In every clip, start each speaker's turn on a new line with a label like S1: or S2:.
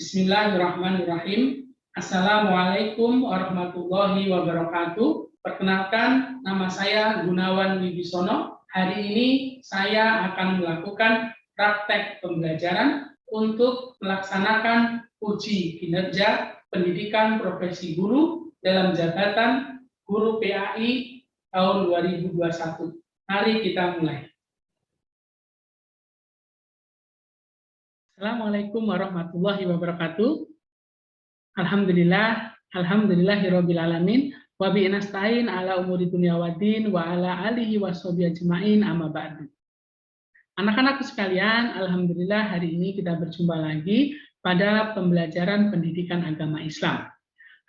S1: Bismillahirrahmanirrahim. Assalamualaikum warahmatullahi wabarakatuh. Perkenalkan, nama saya Gunawan Wibisono. Hari ini saya akan melakukan praktek pembelajaran untuk melaksanakan uji kinerja pendidikan profesi guru dalam jabatan guru PAI tahun 2021. Mari kita mulai. Assalamualaikum warahmatullahi wabarakatuh. Alhamdulillahirabbil alamin wa bihi nasta'in ala umuri dunya waddin wa ala alihi washabihi ajmain amma ba'du. Anak-anakku sekalian, alhamdulillah hari ini kita berjumpa lagi pada pembelajaran pendidikan agama Islam.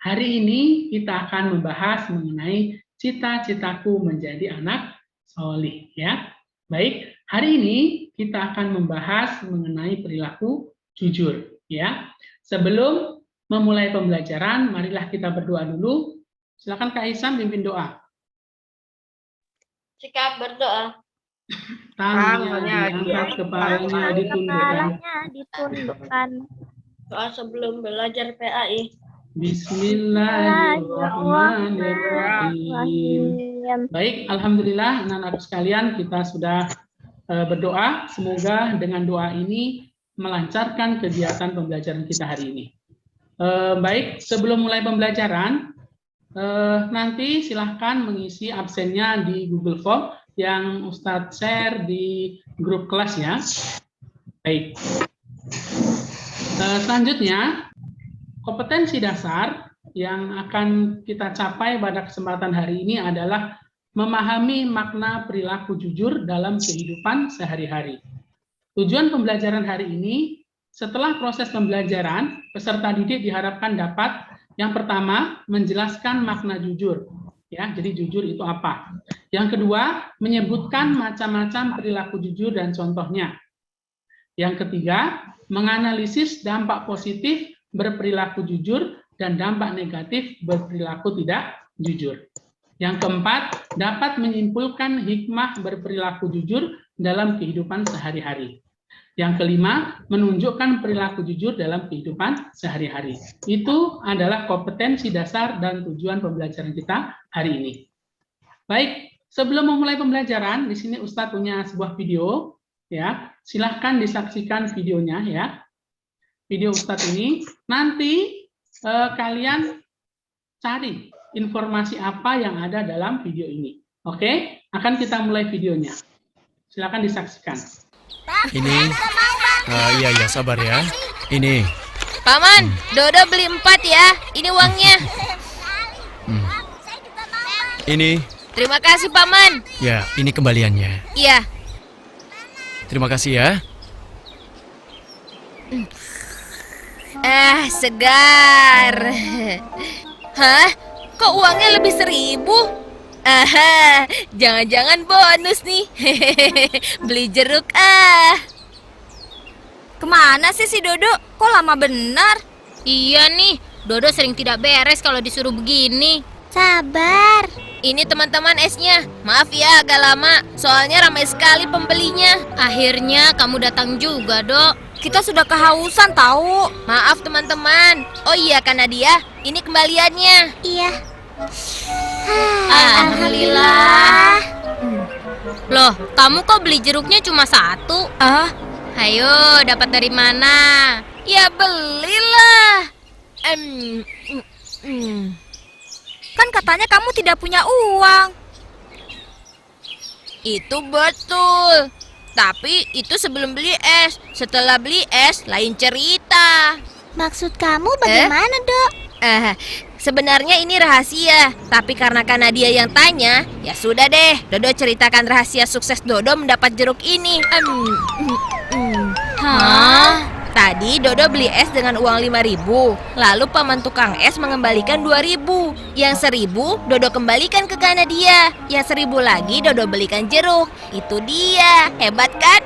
S1: Hari ini kita akan membahas mengenai cita-citaku menjadi anak solih, ya. Baik, hari ini kita akan membahas mengenai perilaku jujur, ya. Sebelum memulai pembelajaran, marilah kita berdoa dulu. Silakan Kak Ihsan pimpin doa.
S2: Sikap berdoa.
S1: Tangannya diangkat, kepalanya ditundukkan.
S2: Doa sebelum belajar PAI.
S1: Bismillahirrahmanirrahim. Baik, alhamdulillah anak-anak sekalian kita sudah berdoa. Semoga dengan doa ini melancarkan kegiatan pembelajaran kita hari ini. Baik, sebelum mulai pembelajaran, nanti silahkan mengisi absennya di Google Form yang Ustadz share di grup kelas ya. Baik. Selanjutnya, kompetensi dasar yang akan kita capai pada kesempatan hari ini adalah memahami makna perilaku jujur dalam kehidupan sehari-hari. Tujuan pembelajaran hari ini, setelah proses pembelajaran, peserta didik diharapkan dapat yang pertama menjelaskan makna jujur. Ya, jadi jujur itu apa? Yang kedua, menyebutkan macam-macam perilaku jujur dan contohnya. Yang ketiga, menganalisis dampak positif berperilaku jujur dan dampak negatif berperilaku tidak jujur. Yang keempat, dapat menyimpulkan hikmah berperilaku jujur dalam kehidupan sehari-hari. Yang kelima, menunjukkan perilaku jujur dalam kehidupan sehari-hari. Itu adalah kompetensi dasar dan tujuan pembelajaran kita hari ini. Baik, sebelum memulai pembelajaran, di sini Ustadz punya sebuah video, ya. Silahkan disaksikan videonya, ya. Video Ustadz ini, nanti kalian cari informasi apa yang ada dalam video ini. Oke, akan kita mulai videonya. Silakan disaksikan.
S3: Ini, iya sabar ya. Ini.
S4: Paman, Dodo beli 4 ya. Ini uangnya.
S3: Ini.
S4: Terima kasih Paman.
S3: Ya, ini kembaliannya.
S4: Iya.
S3: Terima kasih ya.
S4: Segar. Hah? Kok uangnya lebih 1.000? Aha, jangan-jangan bonus nih. Beli jeruk
S5: Kemana sih si Dodo? Kok lama benar?
S4: Iya nih, Dodo sering tidak beres kalau disuruh begini.
S5: Sabar.
S4: Ini teman-teman esnya. Maaf ya agak lama, soalnya ramai sekali pembelinya. Akhirnya kamu datang juga, Dok.
S5: Kita sudah kehausan tahu.
S4: Maaf teman-teman. Oh iya Kak Nadia, ini kembaliannya.
S5: Iya.
S4: Alhamdulillah. Loh, kamu kok beli jeruknya cuma 1? Ayo, dapat dari mana? Ya belilah.
S5: Kan katanya kamu tidak punya uang.
S4: Itu betul. Tapi itu sebelum beli es. Setelah beli es, lain cerita.
S5: Maksud kamu bagaimana, Dok?
S4: Sebenarnya ini rahasia. Tapi karena Kak Nadia yang tanya, ya sudah deh. Dodo ceritakan rahasia sukses Dodo mendapat jeruk ini. Tadi Dodo beli es dengan uang 5.000. Lalu paman tukang es mengembalikan 2.000. Yang 1.000 Dodo kembalikan ke Kak Nadia. Yang 1.000 lagi Dodo belikan jeruk. Itu dia. Hebat kan?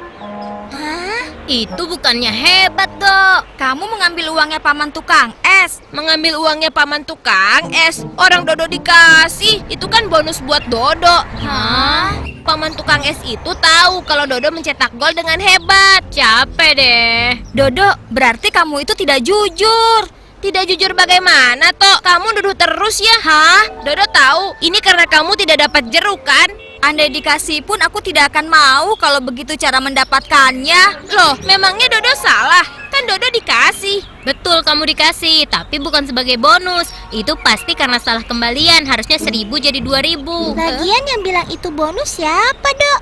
S4: Itu bukannya hebat, Dok.
S5: Kamu mengambil uangnya paman tukang es.
S4: Mengambil uangnya paman tukang es? Orang Dodo dikasih. Itu kan bonus buat Dodo.
S5: Hah?
S4: Paman tukang es itu tahu kalau Dodo mencetak gol dengan hebat. Capek deh.
S5: Dodo, berarti kamu itu tidak jujur.
S4: Tidak jujur bagaimana, Tok? Kamu nuduh terus ya? Hah? Dodo tahu, ini karena kamu tidak dapat jeruk kan?
S5: Andai dikasih pun aku tidak akan mau kalau begitu cara mendapatkannya.
S4: Loh, memangnya Dodo salah? Kan Dodo dikasih. Betul, kamu dikasih, tapi bukan sebagai bonus. Itu pasti karena salah kembalian, harusnya 1.000 jadi 2.000.
S6: Lagian yang bilang itu bonus siapa, Dok?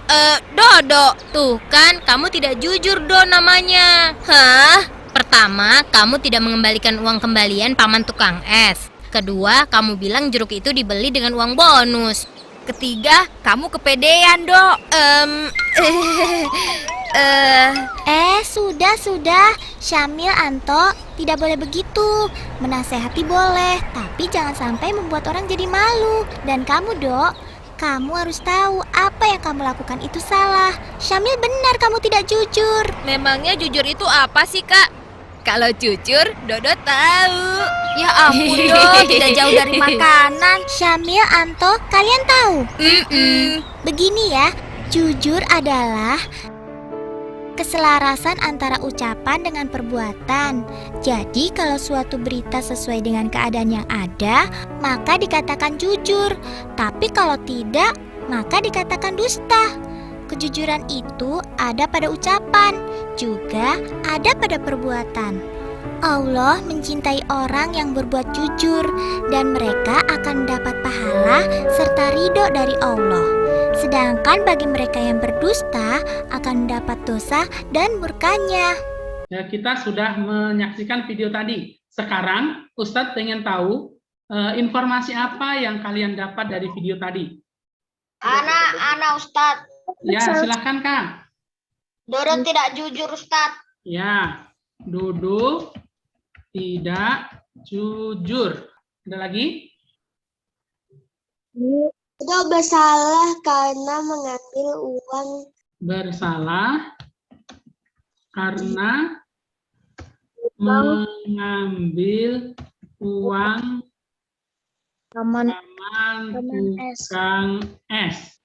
S4: Dodo. Tuh kan, kamu tidak jujur, Do namanya. Hah? Pertama, kamu tidak mengembalikan uang kembalian paman tukang es. Kedua, kamu bilang jeruk itu dibeli dengan uang bonus.
S5: Ketiga, kamu kepedean, Dok.
S6: Sudah. Syamil, Anto, tidak boleh begitu. Menasehati boleh, tapi jangan sampai membuat orang jadi malu. Dan kamu, Dok, kamu harus tahu apa yang kamu lakukan itu salah. Syamil benar kamu tidak jujur.
S4: Memangnya jujur itu apa sih, Kak? Kalau jujur, Dodo tahu.
S5: Ya ampun, Dok, tidak jauh dari makanan.
S6: Syamil, Anto, kalian tahu? Begini ya, jujur adalah keselarasan antara ucapan dengan perbuatan. Jadi kalau suatu berita sesuai dengan keadaan yang ada, maka dikatakan jujur. Tapi kalau tidak, maka dikatakan dusta. Kejujuran itu ada pada ucapan, juga ada pada perbuatan. Allah mencintai orang yang berbuat jujur, dan mereka akan mendapat pahala serta ridho dari Allah. Sedangkan bagi mereka yang berdusta akan mendapat dosa dan murkanya.
S1: Ya, kita sudah menyaksikan video tadi. Sekarang Ustadz pengen tahu informasi apa yang kalian dapat dari video tadi.
S2: Anak Ustadz.
S1: Ya, silakan Kang.
S2: Dodo tidak jujur, Ustadz.
S1: Ya, Dodo tidak jujur. Ada lagi?
S6: Dodo bersalah karena mengambil uang.
S1: Bersalah karena mengambil uang paman tukang es.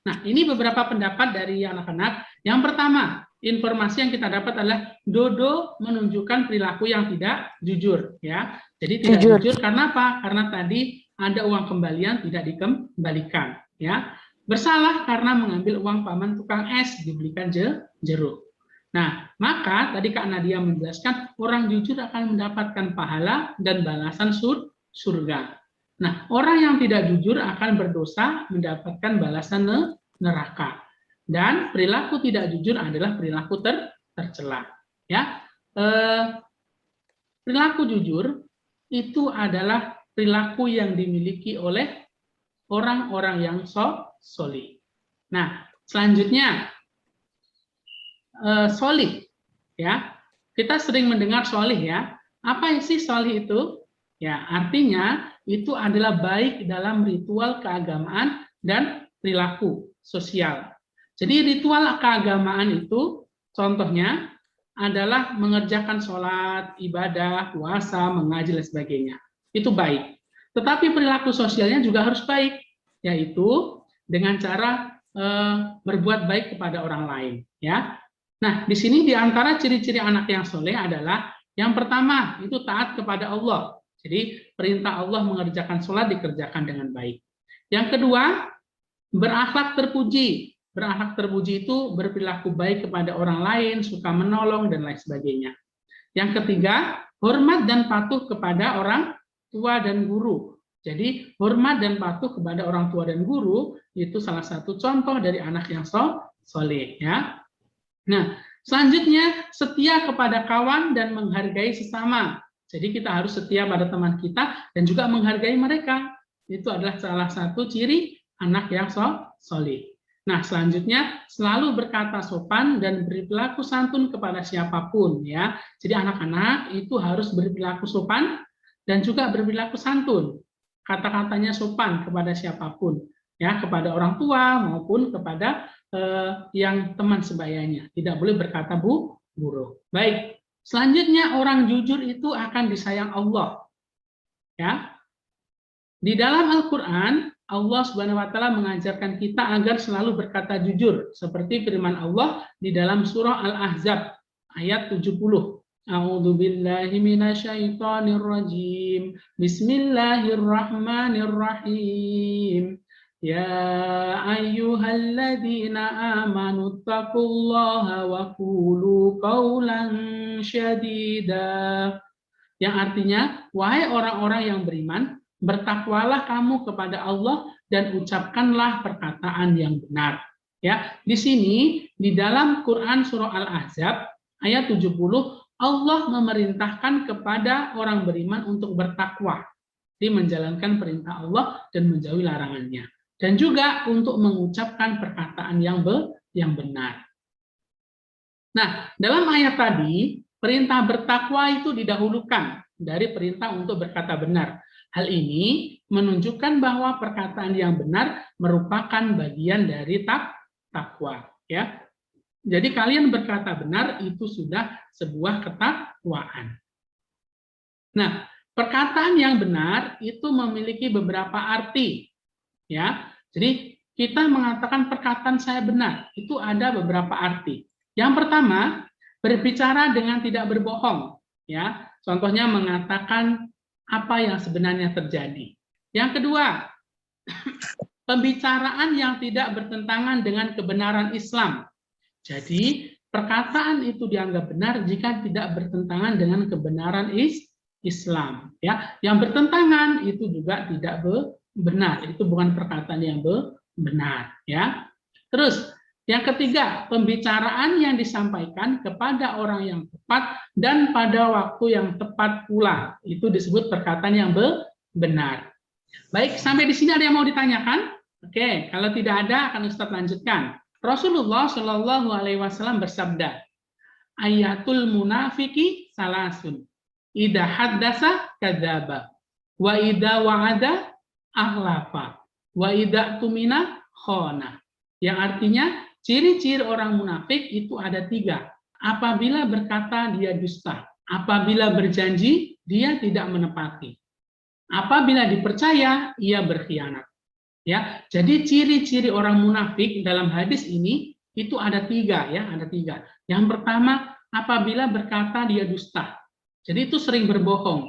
S1: Nah, ini beberapa pendapat dari anak-anak. Yang pertama, informasi yang kita dapat adalah Dodo menunjukkan perilaku yang tidak jujur, ya. Jadi tidak jujur karena apa? Karena tadi ada uang kembalian tidak dikembalikan, ya. Bersalah karena mengambil uang paman tukang es dibelikan jeruk. Nah, maka tadi Kak Nadia menjelaskan orang jujur akan mendapatkan pahala dan balasan surga. Nah, orang yang tidak jujur akan berdosa mendapatkan balasan neraka. Dan perilaku tidak jujur adalah perilaku tercela. Ya, perilaku jujur itu adalah perilaku yang dimiliki oleh orang-orang yang solih. Nah, selanjutnya solih. Ya, kita sering mendengar solih ya. Apa sih solih itu? Ya, artinya itu adalah baik dalam ritual keagamaan dan perilaku sosial. Jadi ritual keagamaan itu contohnya adalah mengerjakan sholat, ibadah, puasa, mengaji, dan sebagainya. Itu baik. Tetapi perilaku sosialnya juga harus baik, yaitu dengan cara berbuat baik kepada orang lain. Ya. Nah, di sini di antara ciri-ciri anak yang soleh adalah yang pertama itu taat kepada Allah. Jadi perintah Allah mengerjakan sholat dikerjakan dengan baik. Yang kedua, berakhlak terpuji. Berakhlak terpuji itu berperilaku baik kepada orang lain, suka menolong, dan lain sebagainya. Yang ketiga, hormat dan patuh kepada orang tua dan guru. Jadi hormat dan patuh kepada orang tua dan guru itu salah satu contoh dari anak yang soleh. Ya. Nah, selanjutnya setia kepada kawan dan menghargai sesama. Jadi kita harus setia pada teman kita dan juga menghargai mereka. Itu adalah salah satu ciri anak yang soleh. Nah, selanjutnya selalu berkata sopan dan berperilaku santun kepada siapapun, ya. Jadi anak-anak itu harus berperilaku sopan dan juga berperilaku santun. Kata-katanya sopan kepada siapapun, ya, kepada orang tua maupun kepada yang teman sebayanya. Tidak boleh berkata buruk. Baik. Selanjutnya orang jujur itu akan disayang Allah. Ya. Di dalam Al-Qur'an Allah Subhanahu wa taala mengajarkan kita agar selalu berkata jujur seperti firman Allah di dalam surah Al-Ahzab ayat 70. A'udzu billahi minasyaitonir rajim. Bismillahirrahmanirrahim. Ya ayyuhalladzina amanu taqullaha wa qulu qawlan syadida. Yang artinya, wahai orang-orang yang beriman, bertakwalah kamu kepada Allah dan ucapkanlah perkataan yang benar. Ya, di sini di dalam Quran surah Al-Ahzab ayat 70 Allah memerintahkan kepada orang beriman untuk bertakwa, di menjalankan perintah Allah dan menjauhi larangannya, dan juga untuk mengucapkan perkataan yang benar. Nah, dalam ayat tadi perintah bertakwa itu didahulukan dari perintah untuk berkata benar. Hal ini menunjukkan bahwa perkataan yang benar merupakan bagian dari takwa, ya. Jadi kalian berkata benar itu sudah sebuah ketakwaan. Nah, perkataan yang benar itu memiliki beberapa arti, ya. Jadi kita mengatakan perkataan saya benar itu ada beberapa arti. Yang pertama, berbicara dengan tidak berbohong, ya. Contohnya mengatakan apa yang sebenarnya terjadi. Yang kedua, pembicaraan yang tidak bertentangan dengan kebenaran Islam. Jadi, perkataan itu dianggap benar jika tidak bertentangan dengan kebenaran Islam. Ya, yang bertentangan itu juga tidak benar. Itu bukan perkataan yang benar. Ya. Terus, yang ketiga, pembicaraan yang disampaikan kepada orang yang tepat dan pada waktu yang tepat pula. Itu disebut perkataan yang benar. Baik, sampai di sini ada yang mau ditanyakan? Oke, kalau tidak ada akan Ustadz lanjutkan. Rasulullah Shallallahu Alaihi Wasallam bersabda, ayatul munafiki salasun, idza haddasa kadzaba, wa idza wa'ada akhlafa, wa idza tumina khana. Yang artinya, ciri-ciri orang munafik itu ada 3. Apabila berkata dia dusta, apabila berjanji dia tidak menepati, apabila dipercaya ia berkhianat. Ya, jadi ciri-ciri orang munafik dalam hadis ini itu ada 3, ya, ada 3. Yang pertama, apabila berkata dia dusta, jadi itu sering berbohong.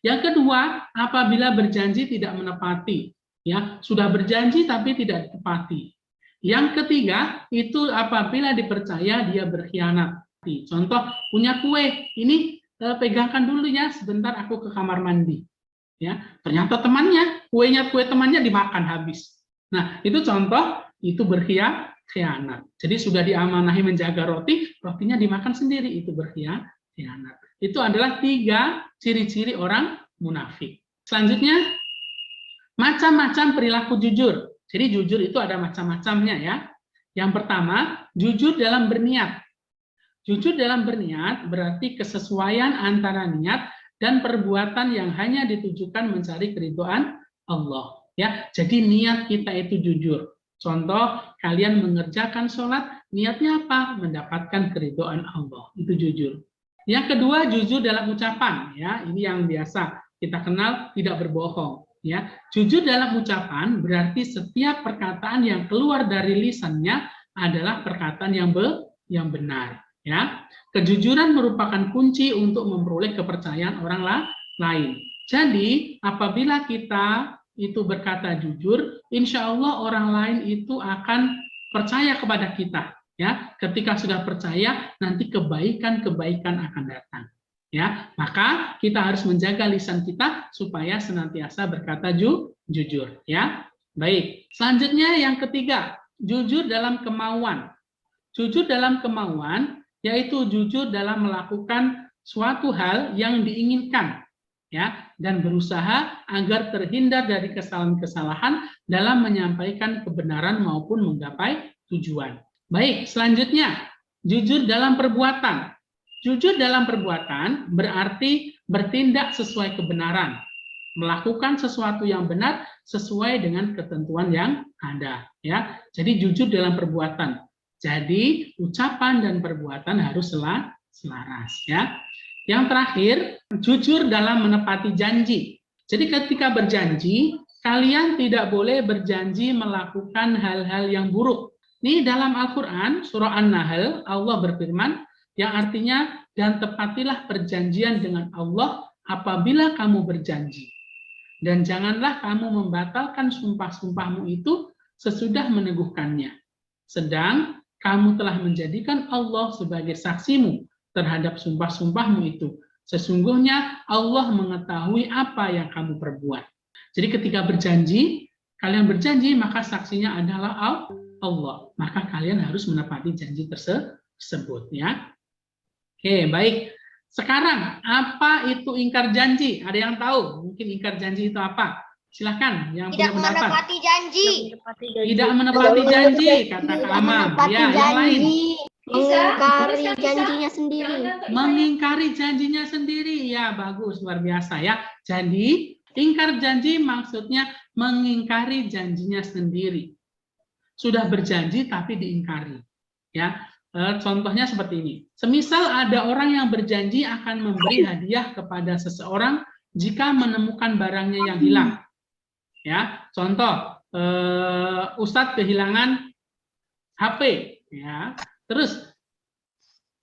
S1: Yang kedua, apabila berjanji tidak menepati, ya, sudah berjanji tapi tidak ditepati. Yang ketiga, itu apabila dipercaya dia berkhianat. Contoh, punya kue, ini pegangkan dulu ya, sebentar aku ke kamar mandi. Ya, ternyata kue temannya dimakan habis. Nah, itu contoh, itu berkhianat. Jadi sudah diamanahi menjaga roti, rotinya dimakan sendiri, itu berkhianat. Itu adalah 3 ciri-ciri orang munafik. Selanjutnya, macam-macam perilaku jujur. Jadi jujur itu ada macam-macamnya, ya. Yang pertama, jujur dalam berniat. Jujur dalam berniat berarti kesesuaian antara niat dan perbuatan yang hanya ditujukan mencari keridhaan Allah. Ya, jadi niat kita itu jujur. Contoh, kalian mengerjakan sholat, niatnya apa? Mendapatkan keridhaan Allah. Itu jujur. Yang kedua, jujur dalam ucapan. Ya, ini yang biasa kita kenal, tidak berbohong. Ya, jujur dalam ucapan berarti setiap perkataan yang keluar dari lisannya adalah perkataan yang benar. Ya, kejujuran merupakan kunci untuk memperoleh kepercayaan orang lain. Jadi, apabila kita itu berkata jujur, insya Allah orang lain itu akan percaya kepada kita. Ya, ketika sudah percaya, nanti kebaikan-kebaikan akan datang. Ya, maka kita harus menjaga lisan kita supaya senantiasa berkata jujur. Ya, baik. Selanjutnya yang ketiga, jujur dalam kemauan. Jujur dalam kemauan yaitu jujur dalam melakukan suatu hal yang diinginkan, ya, dan berusaha agar terhindar dari kesalahan-kesalahan dalam menyampaikan kebenaran maupun menggapai tujuan. Baik, selanjutnya jujur dalam perbuatan. Jujur dalam perbuatan berarti bertindak sesuai kebenaran, melakukan sesuatu yang benar sesuai dengan ketentuan yang ada. Ya, jadi jujur dalam perbuatan. Jadi ucapan dan perbuatan harus selaras. Ya. Yang terakhir, jujur dalam menepati janji. Jadi ketika berjanji, kalian tidak boleh berjanji melakukan hal-hal yang buruk. Ini dalam Al-Quran, surah An-Nahl, Allah berfirman, yang artinya, dan tepatilah perjanjian dengan Allah apabila kamu berjanji. Dan janganlah kamu membatalkan sumpah-sumpahmu itu sesudah meneguhkannya. Sedang kamu telah menjadikan Allah sebagai saksimu terhadap sumpah-sumpahmu itu. Sesungguhnya Allah mengetahui apa yang kamu perbuat. Jadi ketika berjanji, kalian berjanji, maka saksinya adalah Allah. Maka kalian harus menepati janji tersebut, ya. Oke, baik. Sekarang, apa itu ingkar janji? Ada yang tahu? Mungkin ingkar janji itu apa? Silakan, yang punya
S2: Tidak
S1: pendapat.
S2: menepati janji.
S1: Tidak menepati janji, kata Kak Amam. Ya, yang lain.
S7: Mengingkari janjinya sendiri.
S1: Mengingkari janjinya sendiri. Ya, bagus, luar biasa ya. Jadi, ingkar janji maksudnya mengingkari janjinya sendiri. Sudah berjanji tapi diingkari. Ya, contohnya seperti ini. Semisal ada orang yang berjanji akan memberi hadiah kepada seseorang jika menemukan barangnya yang hilang. Ya, contoh, Ustadz kehilangan HP. Ya, terus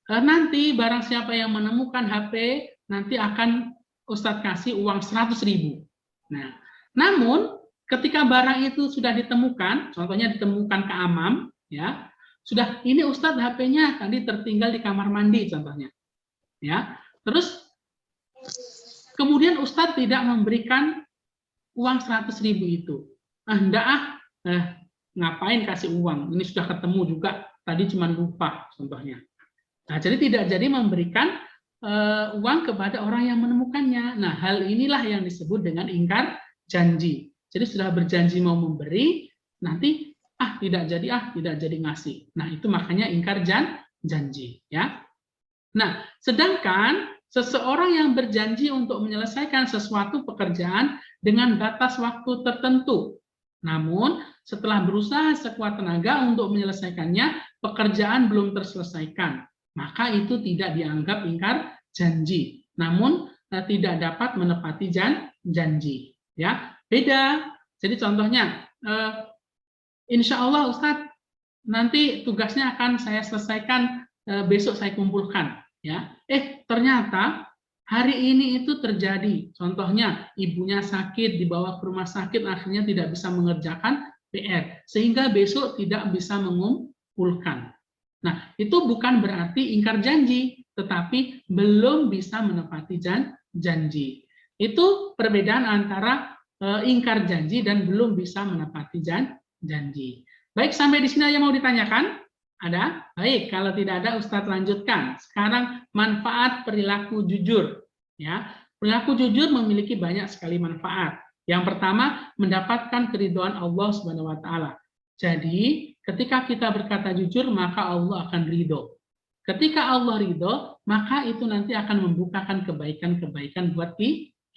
S1: nanti barang siapa yang menemukan HP nanti akan Ustadz kasih uang 100.000. Nah, namun ketika barang itu sudah ditemukan, contohnya ditemukan ke Amam, ya, sudah ini Ustadz HP-nya tadi tertinggal di kamar mandi, contohnya, ya. Terus kemudian Ustadz tidak memberikan uang 100.000 itu. Ngapain kasih uang? Ini sudah ketemu juga, tadi cuma lupa, contohnya. Nah, jadi tidak jadi memberikan uang kepada orang yang menemukannya. Nah, hal inilah yang disebut dengan ingkar janji. Jadi sudah berjanji mau memberi, nanti tidak jadi ngasih. Nah, itu makanya ingkar janji, ya. Nah, sedangkan seseorang yang berjanji untuk menyelesaikan sesuatu pekerjaan dengan batas waktu tertentu, namun setelah berusaha sekuat tenaga untuk menyelesaikannya, pekerjaan belum terselesaikan, maka itu tidak dianggap ingkar janji, namun tidak dapat menepati janji, ya. Beda. Jadi contohnya, insya Allah Ustadz nanti tugasnya akan saya selesaikan, besok saya kumpulkan, ya. Ternyata hari ini itu terjadi, contohnya ibunya sakit, dibawa ke rumah sakit, akhirnya tidak bisa mengerjakan PR, sehingga besok tidak bisa mengumpulkan. Nah, itu bukan berarti ingkar janji, tetapi belum bisa menepati janji. Itu perbedaan antara ingkar janji dan belum bisa menepati janji. Baik, sampai di sini aja mau ditanyakan? Ada? Baik, kalau tidak ada Ustadz lanjutkan. Sekarang manfaat perilaku jujur. Ya, perilaku jujur memiliki banyak sekali manfaat. Yang pertama, mendapatkan keridhaan Allah Subhanahu wa taala. Jadi, ketika kita berkata jujur, maka Allah akan ridho. Ketika Allah ridho, maka itu nanti akan membukakan kebaikan-kebaikan buat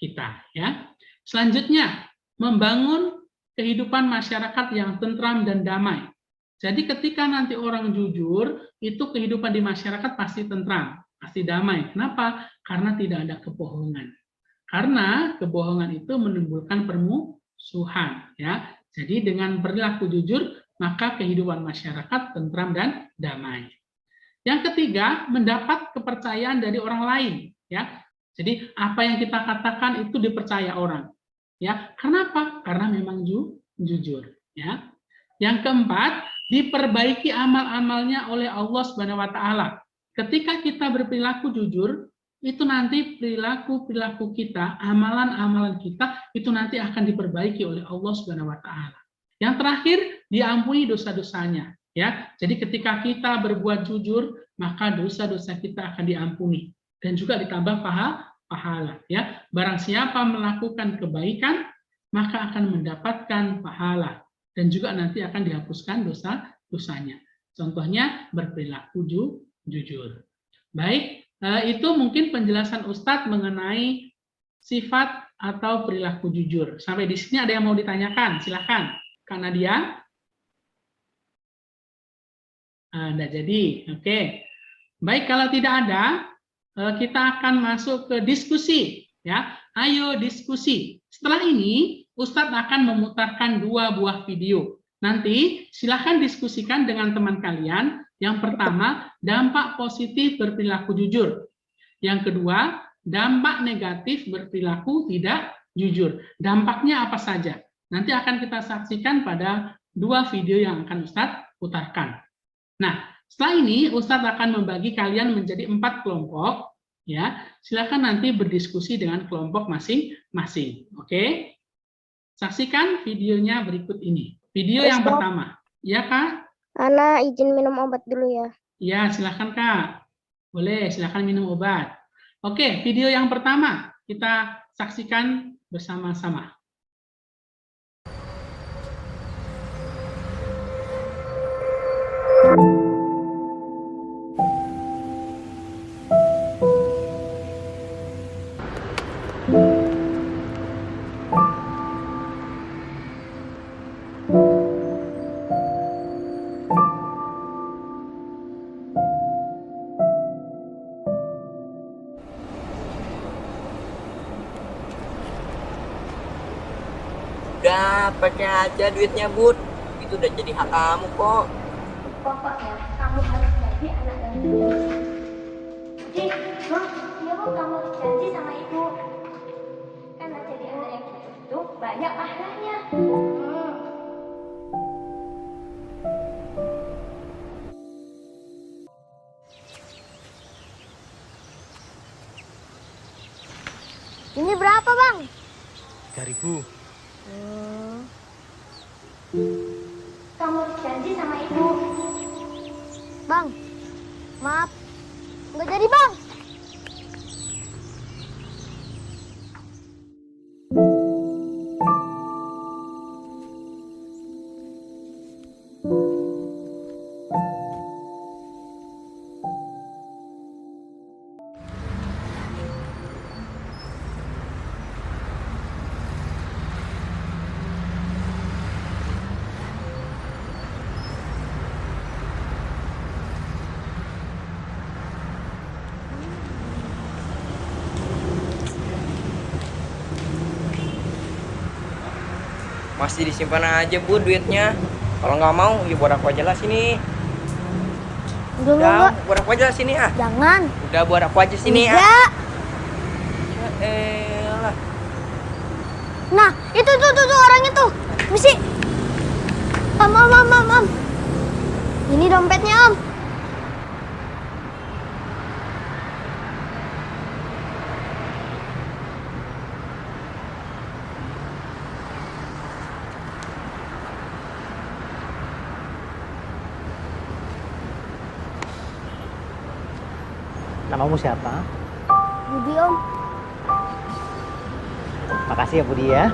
S1: kita, ya. Selanjutnya, membangun kehidupan masyarakat yang tentram dan damai. Jadi ketika nanti orang jujur, itu kehidupan di masyarakat pasti tentram, pasti damai. Kenapa? Karena tidak ada kebohongan. Karena kebohongan itu menimbulkan permusuhan, ya. Jadi dengan perilaku jujur, maka kehidupan masyarakat tentram dan damai. Yang ketiga, mendapat kepercayaan dari orang lain, ya. Jadi apa yang kita katakan itu dipercaya orang, ya. Kenapa? Karena memang jujur, ya. Yang keempat, diperbaiki amal-amalnya oleh Allah Subhanahu wa taala. Ketika kita berperilaku jujur, itu nanti perilaku kita, amalan-amalan kita itu nanti akan diperbaiki oleh Allah Subhanahu wa taala. Yang terakhir, diampuni dosa-dosanya, ya. Jadi ketika kita berbuat jujur, maka dosa-dosa kita akan diampuni dan juga ditambah pahala, ya. Barang siapa melakukan kebaikan, maka akan mendapatkan pahala dan juga nanti akan dihapuskan dosa-dosanya. Contohnya berperilaku jujur. Baik, itu mungkin penjelasan Ustadz mengenai sifat atau perilaku jujur. Sampai di sini ada yang mau ditanyakan? Silakan, Kak Nadia. Nggak jadi, oke. Baik, kalau tidak ada, kita akan masuk ke diskusi. Ya, ayo diskusi. Setelah ini, Ustadz akan memutarkan 2 buah video. Nanti silahkan diskusikan dengan teman kalian. Yang pertama, dampak positif berperilaku jujur. Yang kedua, dampak negatif berperilaku tidak jujur. Dampaknya apa saja? Nanti akan kita saksikan pada 2 video yang akan Ustadz putarkan. Nah, setelah ini Ustadz akan membagi kalian menjadi 4 kelompok. Ya, silakan nanti berdiskusi dengan kelompok masing-masing. Oke? Saksikan videonya berikut ini. Video yang pertama. Ya, Kak?
S7: Ana izin minum obat dulu ya.
S1: Ya, silakan, Kak. Boleh, silakan minum obat. Oke, video yang pertama kita saksikan bersama-sama.
S8: Udah, pakai aja duitnya, Bud. Itu udah jadi hak kamu kok.
S6: Pokoknya kamu harus jadi anak yang jujur. Jadi, Bang, iya Bang, kamu harus janji sama ibu. Karena jadi anak yang jujur itu banyak pahalanya. Ini berapa, Bang?
S3: 3.000.
S6: Kamu harus janji sama ibu. Bang, maaf. Nggak jadi, Bang.
S8: Masih disimpan aja, Bud, duitnya. Kalau nggak mau, ya buat aku aja lah sini. Udah, buat aku aja lah sini ah.
S6: Jangan.
S8: Udah, buat aku aja sini ah.
S6: Ya.
S8: Ya elah.
S6: Nah, itu tuh orangnya tuh. Misi. Om. Ini dompetnya, Om.
S9: Namamu siapa?
S6: Budi, Om.
S9: Makasih ya Budi ya.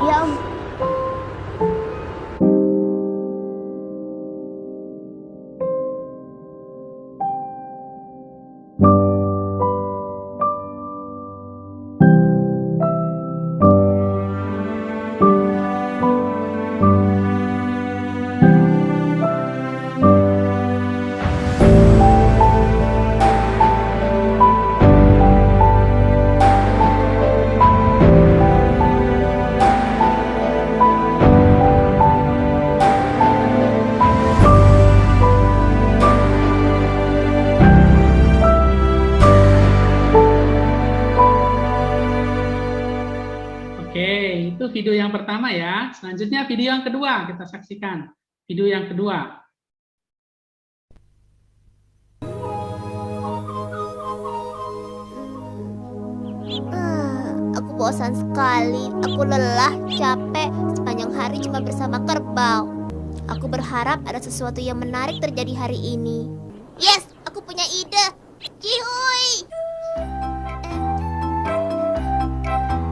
S6: Iya, Om.
S1: Itu video yang pertama ya. Selanjutnya video yang kedua kita saksikan. Video yang kedua.
S6: Aku bosan sekali. Aku lelah, capek. Sepanjang hari cuma bersama kerbau. Aku berharap ada sesuatu yang menarik terjadi hari ini. Yes, aku punya ide. Cihuy.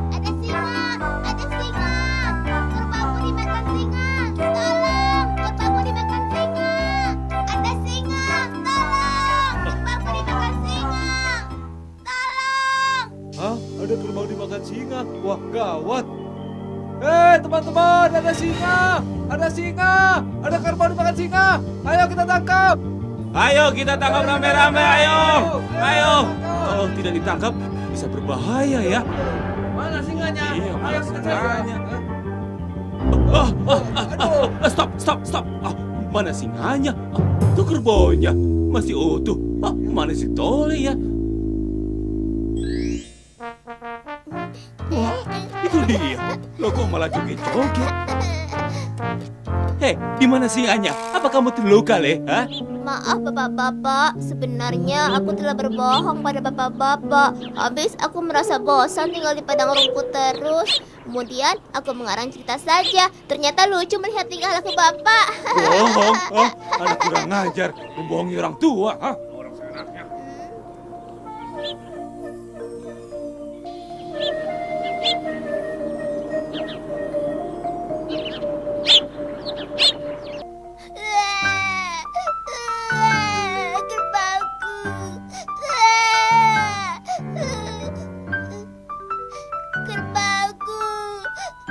S6: Ada singa. Kerbauku dimakan singa. Tolong, kerbauku dimakan singa. Ada singa. Tolong, kerbauku dimakan singa. Tolong.
S10: Hah? Ada kerbau dimakan singa? Wah, gawat. Teman-teman, ada singa. Ada singa. Ada kerbau dimakan singa. Ayo kita tangkap. Ayo kita tangkap rame-rame, ayo. Kalau tidak ditangkap bisa berbahaya ya. Mana singanya?
S3: Iya, mana
S10: Ayo kita cari.
S3: singanya?
S10: Stop. Mana singanya? Itu kerbaunya masih utuh. Mana si Tole ya? Wah, itu dia. Lo kok malah joget-joget? Hei, di mana singanya? Apa kamu terluka, Le? Hah?
S6: Maaf bapak-bapak, sebenarnya aku telah berbohong pada bapak-bapak. Habis aku merasa bosan tinggal di padang rumput terus. Kemudian aku mengarang cerita saja. Ternyata lucu melihat tingkah laku bapak.
S10: Bohong? Anak kurang ngajar, membohongi orang tua. Hah? Orang seenaknya.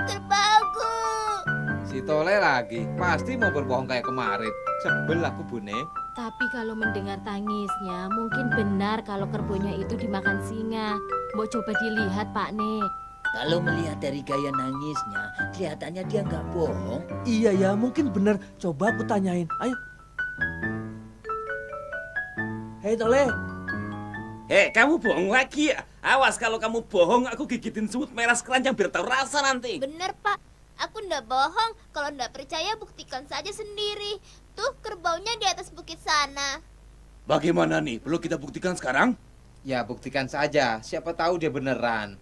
S6: Kerbauku.
S9: Si Tole lagi, pasti mau berbohong kayak kemarin. Sebel aku, Bune.
S4: Tapi kalau mendengar tangisnya, mungkin benar kalau kerbaunya itu dimakan singa. Mau coba dilihat, Pak Nek.
S11: Kalau melihat dari gaya nangisnya, kelihatannya dia nggak bohong.
S3: Iya ya, mungkin benar. Coba aku tanyain. Ayo. Hei Tole.
S10: Hei, kamu bohong lagi ya? Awas kalau kamu bohong, aku gigitin semut merah sekeranjang biar tahu rasa nanti.
S6: Bener pak, aku ndak bohong. Kalau ndak percaya buktikan saja sendiri. Tuh kerbaunya di atas bukit sana.
S10: Bagaimana nih? Perlu kita buktikan sekarang?
S9: Ya, buktikan saja. Siapa tahu dia beneran.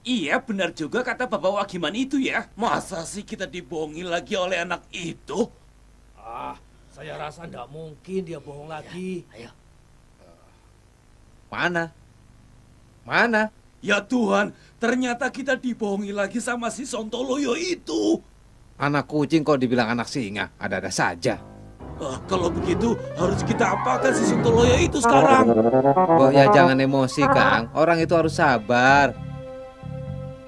S10: Iya, benar juga kata Bapak Wagiman itu ya. Masa sih kita dibohongi lagi oleh anak itu?
S3: Saya rasa nggak mungkin dia bohong lagi.
S11: Ayo.
S9: Mana?
S10: Ya Tuhan, ternyata kita dibohongi lagi sama si Sontoloyo itu.
S9: Anak kucing kok dibilang anak singa? Ada-ada saja.
S10: Kalau begitu, harus kita apakan si Sontoloyo itu sekarang?
S9: Oh ya, jangan emosi, Kang. Orang itu harus sabar.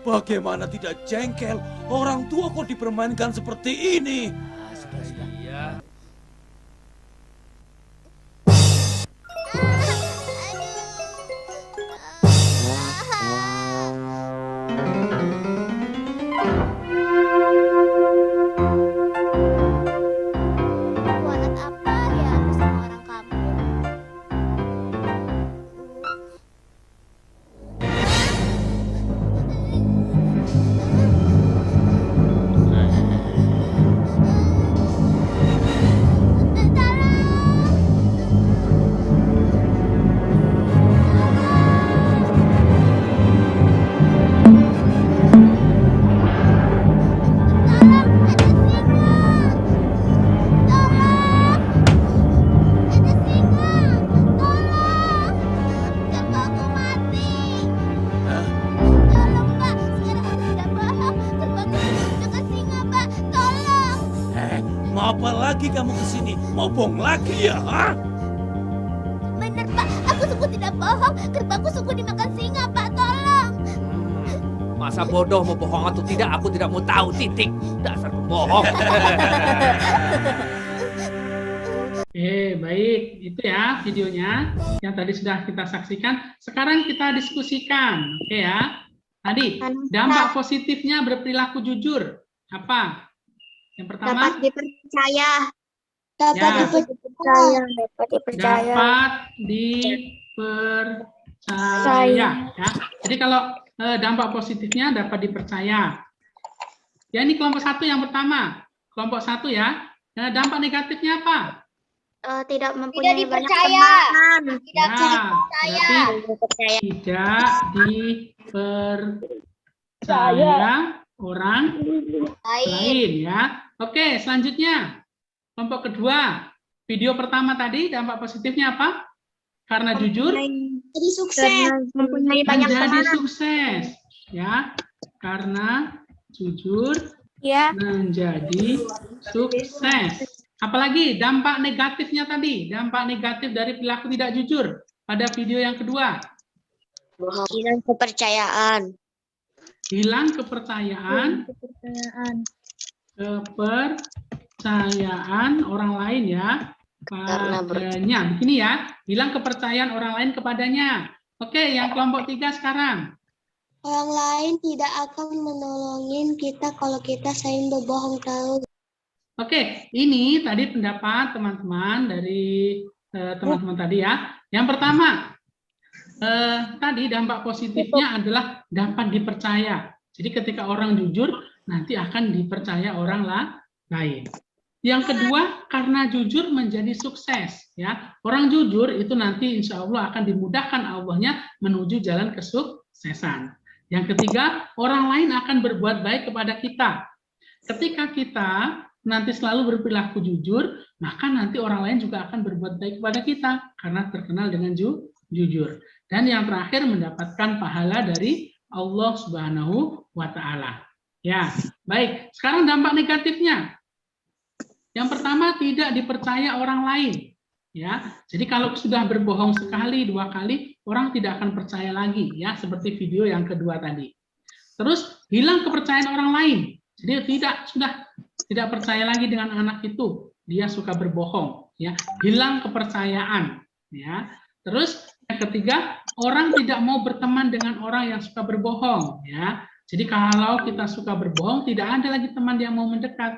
S10: Bagaimana tidak jengkel? Orang tua kok dipermainkan seperti ini?
S3: Sudah. Iya.
S6: Kualat apa ya aku sama orang kampung?
S10: Mau apa lagi kamu kesini? Mau bohong lagi ya? Hah?
S6: Bener pak, aku sungguh tidak bohong. Kerbauku sungguh dimakan singa pak, tolong.
S3: Masa bodoh mau bohong atau tidak, aku tidak mau tahu, titik. Dasar pembohong.
S1: Baik, itu ya videonya yang tadi sudah kita saksikan. Sekarang kita diskusikan, oke ya. Tadi dampak positifnya berperilaku jujur apa? Yang pertama,
S2: Dapat dipercaya.
S1: Ya.
S7: Dapat dipercaya.
S1: dapat dipercaya. Ya. Jadi kalau dampak positifnya dapat dipercaya. Ya ini kelompok satu yang pertama. Kelompok satu ya. Dampak negatifnya apa?
S7: Tidak mempunyai
S2: Tidak
S7: banyak
S2: dipercaya.
S7: teman.
S2: Tidak bisa
S1: Ya,
S2: dipercaya.
S1: berarti tidak dipercaya orang lain ya. Oke, selanjutnya kelompok kedua. Video pertama tadi dampak positifnya apa? Karena jujur
S2: Jadi sukses.
S7: Karena mempunyai banyak
S1: menjadi
S7: teman.
S1: sukses ya. Karena jujur
S7: Ya.
S1: menjadi sukses. Apalagi dampak negatifnya tadi, dampak negatif dari perilaku tidak jujur pada video yang kedua.
S2: Hilang kepercayaan.
S1: Hilang kepercayaan orang lain ya padanya. Begini ya, hilang kepercayaan orang lain kepadanya. Oke, yang kelompok 3 sekarang.
S2: Orang lain tidak akan menolongin kita kalau kita sering berbohong terus.
S1: Oke, ini tadi pendapat teman-teman dari teman-teman tadi ya. Yang pertama, tadi dampak positifnya adalah dapat dipercaya. Jadi ketika orang jujur, nanti akan dipercaya orang lain. Yang kedua, karena jujur menjadi sukses. Ya, orang jujur itu nanti insya Allah akan dimudahkan Allahnya menuju jalan kesuksesan. Yang ketiga, orang lain akan berbuat baik kepada kita. Ketika kita nanti selalu berperilaku jujur, maka nanti orang lain juga akan berbuat baik kepada kita karena terkenal dengan jujur. Dan yang terakhir, mendapatkan pahala dari Allah Subhanahu wa Ta'ala. Ya, baik. Sekarang dampak negatifnya. Yang pertama, tidak dipercaya orang lain. Ya, jadi kalau sudah berbohong sekali, 2 kali, orang tidak akan percaya lagi, ya, seperti video yang kedua tadi. Terus hilang kepercayaan orang lain. Jadi sudah tidak percaya lagi dengan anak itu, dia suka berbohong, ya, hilang kepercayaan, ya. Terus yang ketiga, orang tidak mau berteman dengan orang yang suka berbohong, ya. Jadi kalau kita suka berbohong, tidak ada lagi teman yang mau mendekat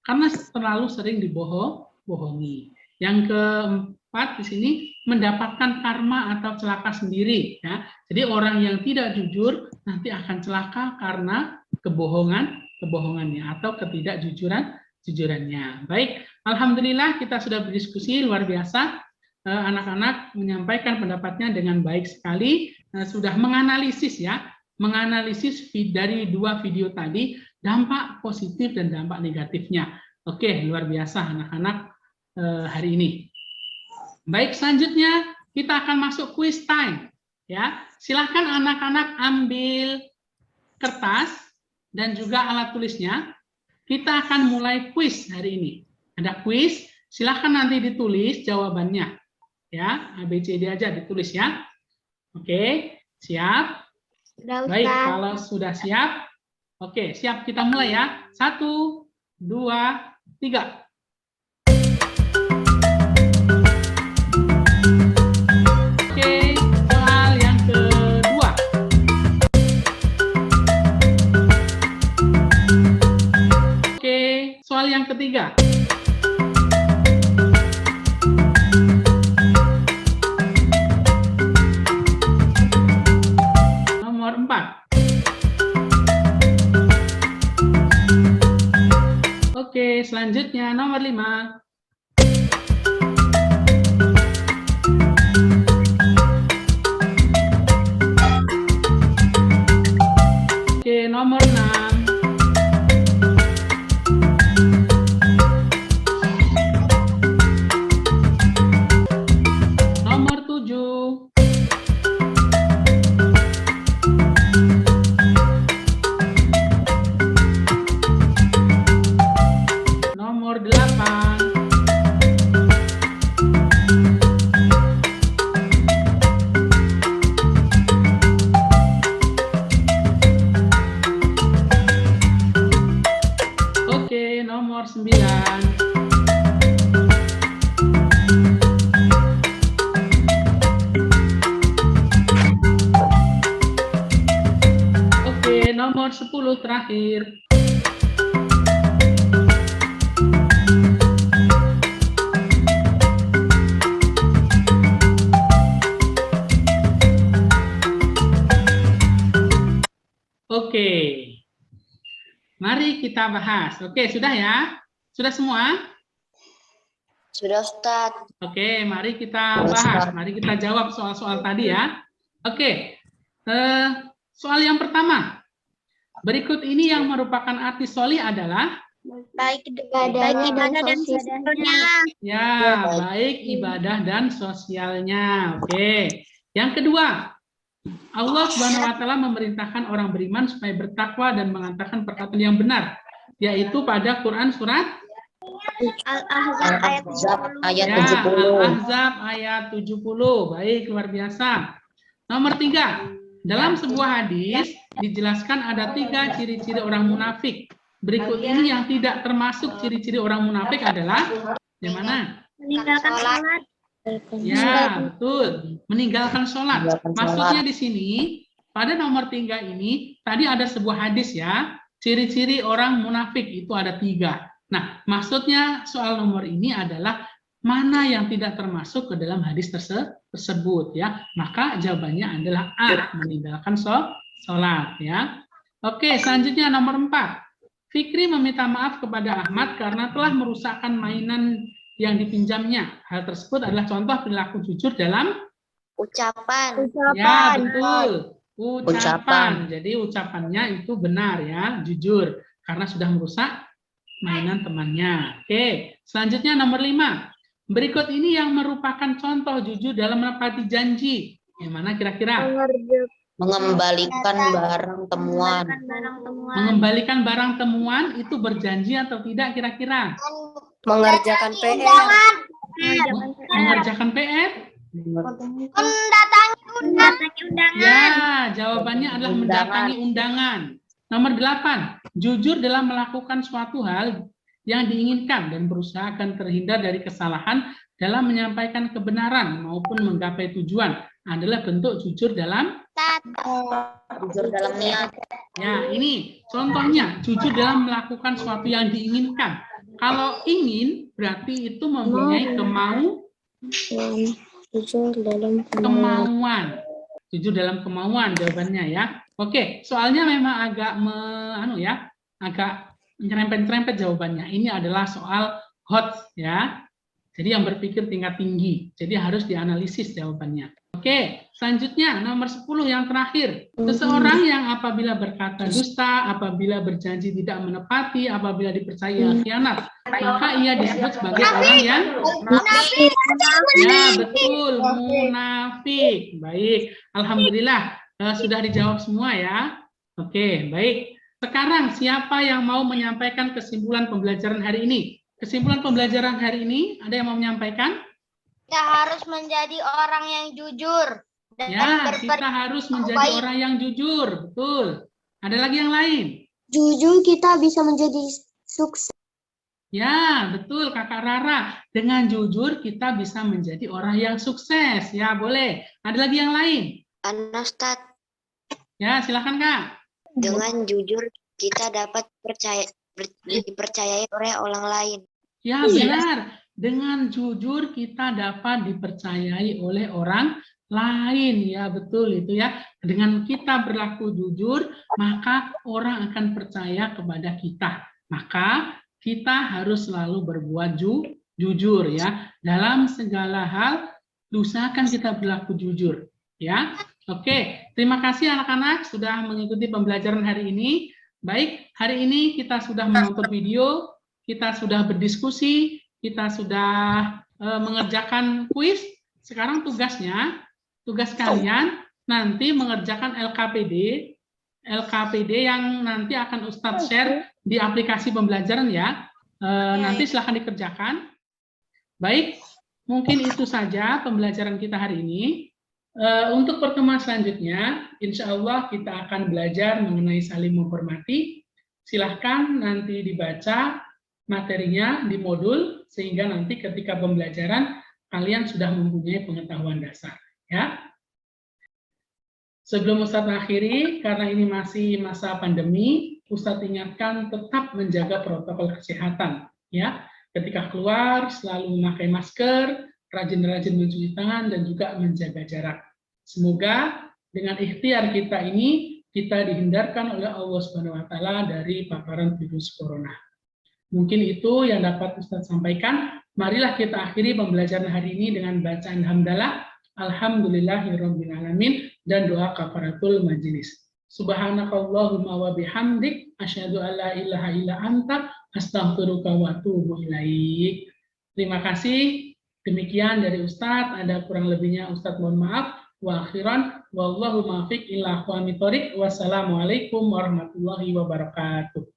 S1: karena terlalu sering dibohongi. Yang keempat di sini, mendapatkan karma atau celaka sendiri, ya. Jadi orang yang tidak jujur nanti akan celaka karena kebohongannya atau ketidakjujurannya. Baik, alhamdulillah kita sudah berdiskusi luar biasa. Anak-anak menyampaikan pendapatnya dengan baik sekali, sudah menganalisis dari 2 video tadi dampak positif dan dampak negatifnya. Oke, luar biasa anak-anak hari ini. Baik, selanjutnya kita akan masuk quiz time, ya. Silakan anak-anak ambil kertas dan juga alat tulisnya. Kita akan mulai quiz hari ini. Ada quiz, silakan nanti ditulis jawabannya, ya. ABCD aja ditulis ya. Oke, siap? Baik, kalau sudah siap, oke, siap, kita mulai ya. 1, 2, 3. Oke, soal yang kedua. Oke, soal yang ketiga. Nomor 4. Oke, selanjutnya nomor 5. Oke, nomor 6. Nomor 7. Nomor 8. Oke, nomor 9. Oke, nomor 10 terakhir. Oke, mari kita bahas. Oke, sudah ya? Sudah semua?
S2: Sudah, Ustaz.
S1: Oke, mari kita bahas. Mari kita jawab soal-soal tadi ya. Oke, soal yang pertama. Berikut ini yang merupakan arti sholih adalah
S2: Baik ibadah dan sosialnya.
S1: ya, baik ibadah dan sosialnya. Oke. Yang kedua, Allah Subhanahu wa Ta'ala memerintahkan orang beriman supaya bertakwa dan mengatakan perkataan yang benar, yaitu pada Quran surat
S2: Al-Ahzab ayat 70.
S1: ya, Al-Ahzab ayat 70. Baik, luar biasa. Nomor 3, dalam sebuah hadis dijelaskan ada 3 ciri-ciri orang munafik. Berikut ini yang tidak termasuk ciri-ciri orang munafik adalah yang mana?
S7: Meninggalkan sholat.
S1: Ya, betul. Meninggalkan sholat. Maksudnya di sini pada nomor 3 ini tadi ada sebuah hadis ya, ciri-ciri orang munafik itu ada 3. Nah, maksudnya soal nomor ini adalah mana yang tidak termasuk ke dalam hadis tersebut ya. Maka jawabannya adalah A, meninggalkan sholat ya. Oke, selanjutnya nomor 4. Fikri meminta maaf kepada Ahmad karena telah merusakkan mainan yang dipinjamnya. Hal tersebut adalah contoh perilaku jujur dalam
S7: Ucapan.
S1: ya, betul. Ucapan. Jadi ucapannya itu benar ya, jujur karena sudah merusak mainan temannya. Oke, selanjutnya nomor 5. Berikut ini yang merupakan contoh jujur dalam menepati janji. Yang mana kira-kira?
S12: Mengembalikan barang temuan.
S1: Mengembalikan barang temuan itu berjanji atau tidak kira-kira?
S7: Mengerjakan PR.
S1: Mengerjakan PR?
S7: Mendatangi undangan.
S1: Ya, jawabannya adalah mendatangi undangan. Nomor 8, jujur dalam melakukan suatu hal yang diinginkan dan berusaha akan terhindar dari kesalahan dalam menyampaikan kebenaran maupun menggapai tujuan adalah bentuk jujur dalam
S12: niat.
S1: Ya, ini contohnya jujur dalam melakukan sesuatu yang diinginkan. Kalau ingin berarti itu mempunyai kemauan. Jujur dalam kemauan jawabannya ya. Oke, soalnya memang agak agak nyerempet-nyerempet jawabannya. Ini adalah soal hot ya. Jadi yang berpikir tingkat tinggi. Jadi harus dianalisis jawabannya. Oke, selanjutnya nomor 10 yang terakhir. Seseorang yang apabila berkata dusta, apabila berjanji tidak menepati, apabila dipercaya khianat, maka ia disebut sebagai orang yang munafik. Ya, betul, munafik. Baik, alhamdulillah sudah dijawab semua ya. Oke, baik. Sekarang siapa yang mau menyampaikan kesimpulan pembelajaran hari ini? Kesimpulan pembelajaran hari ini ada yang mau menyampaikan?
S7: Kita harus menjadi orang yang jujur.
S1: Ya, kita harus menjadi orang yang jujur. Betul. Ada lagi yang lain?
S2: Jujur kita bisa menjadi sukses.
S1: Ya, betul Kakak Rara. Dengan jujur kita bisa menjadi orang yang sukses. Ya, boleh. Ada lagi yang lain?
S12: Ustaz,
S1: Ya, silakan Kak.
S12: dengan jujur kita dapat dipercayai oleh orang lain.
S1: Ya, benar. Dengan jujur kita dapat dipercayai oleh orang lain. Ya, betul itu ya. Dengan kita berlaku jujur, maka orang akan percaya kepada kita. Maka kita harus selalu berbuat jujur ya. Dalam segala hal, usahakan kita berlaku jujur. Ya, oke. Terima kasih anak-anak sudah mengikuti pembelajaran hari ini. Baik, hari ini kita sudah menonton video, kita sudah berdiskusi, kita sudah mengerjakan kuis. Sekarang tugas kalian nanti mengerjakan LKPD yang nanti akan Ustadz share di aplikasi pembelajaran ya. Nanti silahkan dikerjakan. Baik, mungkin itu saja pembelajaran kita hari ini. Untuk pertemuan selanjutnya, insya Allah kita akan belajar mengenai saling menghormati. Silahkan nanti dibaca materinya di modul, sehingga nanti ketika pembelajaran kalian sudah mempunyai pengetahuan dasar. Ya. Sebelum Ustadz mengakhiri, karena ini masih masa pandemi, Ustadz ingatkan tetap menjaga protokol kesehatan. Ya. Ketika keluar, selalu memakai masker, rajin-rajin mencuci tangan, dan juga menjaga jarak. Semoga dengan ikhtiar kita ini, kita dihindarkan oleh Allah SWT dari paparan virus corona. Mungkin itu yang dapat Ustadz sampaikan. Marilah kita akhiri pembelajaran hari ini dengan bacaan hamdalah, alhamdulillahirrabbilalamin, dan doa kafaratul majelis. Subhanakallahumma wa bihamdik, asyhadu an la ilaha illa anta, astaghfiruka wa atubu ilaik. Terima kasih. Demikian dari Ustadz, ada kurang lebihnya Ustadz mohon maaf. Wa akhiran, wallahu muwaffiq ila aqwamit thoriq. Wassalamualaikum warahmatullahi wabarakatuh.